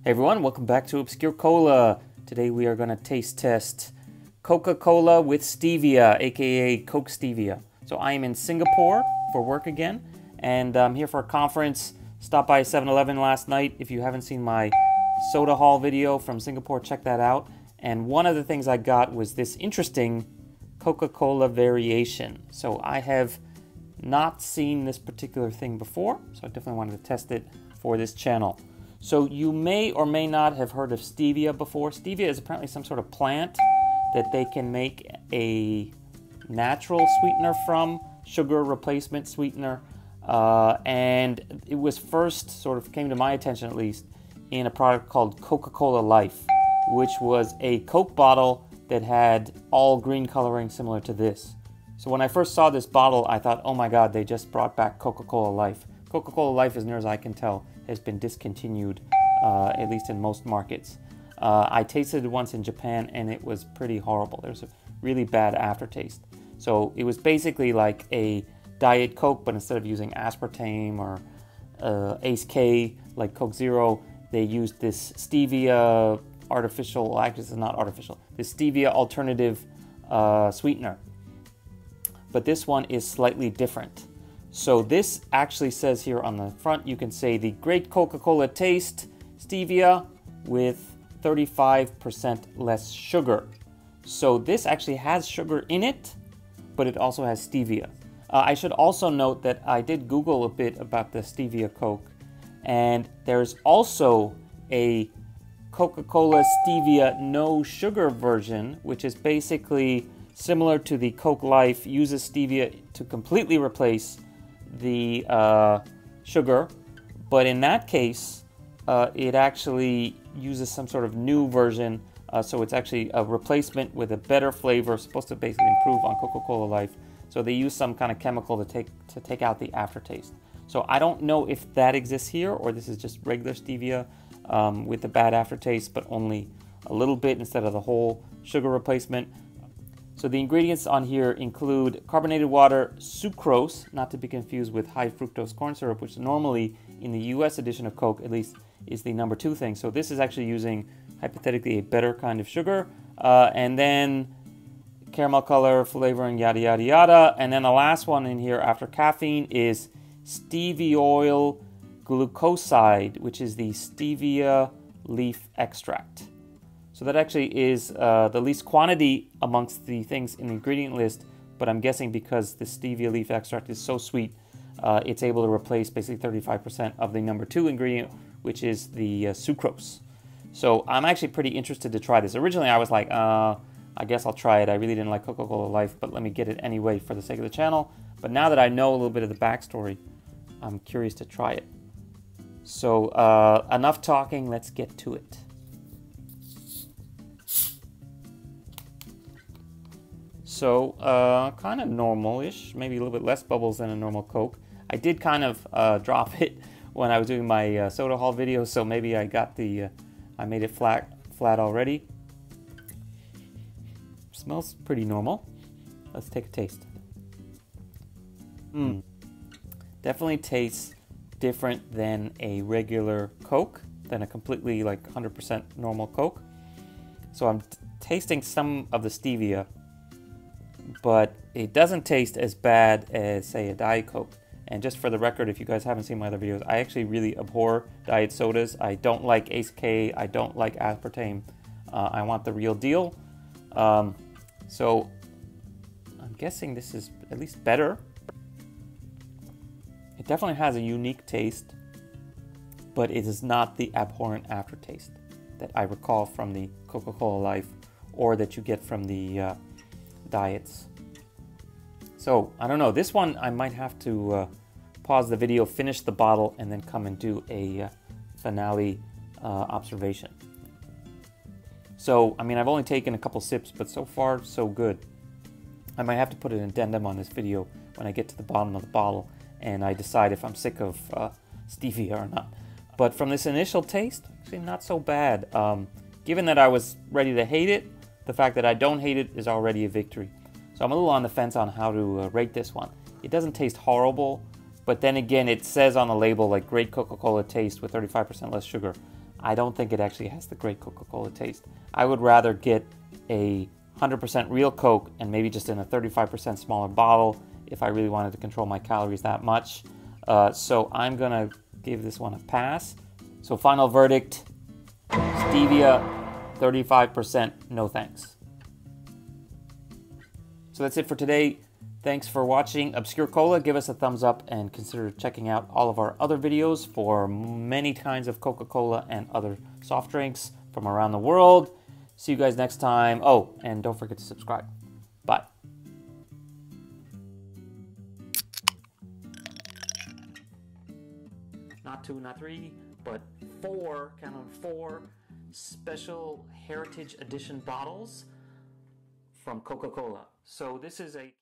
Hey everyone, welcome back to Obscure Cola. Today we are going to taste test Coca-Cola with Stevia, aka Coke Stevia. So I am in Singapore for work again, and I'm here for a conference. Stopped by 7-Eleven last night. If you haven't seen my soda haul video from Singapore, check that out. And one of the things I got was this interesting Coca-Cola variation. So I have not seen this particular thing before, so I definitely wanted to test it for this channel. So you may or may not have heard of Stevia before. Stevia is apparently some sort of plant that they can make a natural sweetener from, sugar replacement sweetener. And it was first sort of came to my attention, at least, in a product called Coca-Cola Life, which was a Coke bottle that had all green coloring similar to this. So when I first saw this bottle, I thought, oh my God, they just brought back Coca-Cola Life. Coca-Cola Life, as near as I can tell, has been discontinued, at least in most markets. I tasted it once in Japan and it was pretty horrible. There's a really bad aftertaste. So it was basically like a Diet Coke, but instead of using aspartame or Ace K like Coke Zero, they used this Stevia artificial, actually it's not artificial, this Stevia alternative sweetener. But this one is slightly different. So this actually says here on the front, you can say the great Coca-Cola taste, Stevia with 35% less sugar. So this actually has sugar in it, but it also has Stevia. I should also note that I did Google a bit about the Stevia Coke, and there's also a Coca-Cola Stevia no sugar version, which is basically similar to the Coke Life, uses Stevia to completely replace the sugar, but in that case it actually uses some sort of new version, so it's actually a replacement with a better flavor, supposed to basically improve on Coca-Cola Life. So they use some kind of chemical to take out the aftertaste. So I don't know if that exists here or this is just regular Stevia with the bad aftertaste, but only a little bit instead of the whole sugar replacement. So the ingredients on here include carbonated water, sucrose, not to be confused with high fructose corn syrup, which normally in the US edition of Coke, at least, is the number 2 thing. So this is actually using, hypothetically, a better kind of sugar. And then caramel color, flavoring, yada, yada, yada. And then the last one in here after caffeine is stevioyl glucoside, which is the stevia leaf extract. So that actually is the least quantity amongst the things in the ingredient list, but I'm guessing because the stevia leaf extract is so sweet, it's able to replace basically 35% of the number 2 ingredient, which is the sucrose. So I'm actually pretty interested to try this. Originally I was like, I guess I'll try it. I really didn't like Coca-Cola Life, but let me get it anyway for the sake of the channel. But now that I know a little bit of the backstory, I'm curious to try it. So enough talking, let's get to it. So kind of normal-ish, maybe a little bit less bubbles than a normal Coke. I did kind of drop it when I was doing my soda haul video, so maybe I got the, I made it flat already. Smells pretty normal. Let's take a taste. Definitely tastes different than a regular Coke, than a completely like 100% normal Coke. So I'm tasting some of the stevia, but it doesn't taste as bad as, say, a Diet Coke. And just for the record, if you guys haven't seen my other videos, I actually really abhor diet sodas. I don't like Ace K, I don't like aspartame. I want the real deal. So I'm guessing this is at least better. It definitely has a unique taste, but it is not the abhorrent aftertaste that I recall from the Coca-Cola Life or that you get from the diets. So I don't know, this one I might have to pause the video, finish the bottle, and then come and do a finale observation. So I mean, I've only taken a couple sips, but so far so good. I might have to put an addendum on this video when I get to the bottom of the bottle and I decide if I'm sick of stevia or not. But from this initial taste, actually not so bad. Given that I was ready to hate it, the fact that I don't hate it is already a victory. So I'm a little on the fence on how to rate this one. It doesn't taste horrible, but then again, it says on the label, like, great Coca-Cola taste with 35% less sugar. I don't think it actually has the great Coca-Cola taste. I would rather get a 100% real Coke and maybe just in a 35% smaller bottle if I really wanted to control my calories that much. So I'm gonna give this one a pass. So final verdict, Stevia, 35%, no thanks. So that's it for today. Thanks for watching Obscure Cola. Give us a thumbs up and consider checking out all of our other videos for many kinds of Coca-Cola and other soft drinks from around the world. See you guys next time. Oh, and don't forget to subscribe. Bye. Not 2, not 3, but 4, count on 4 special Heritage Edition bottles from Coca-Cola. So this is a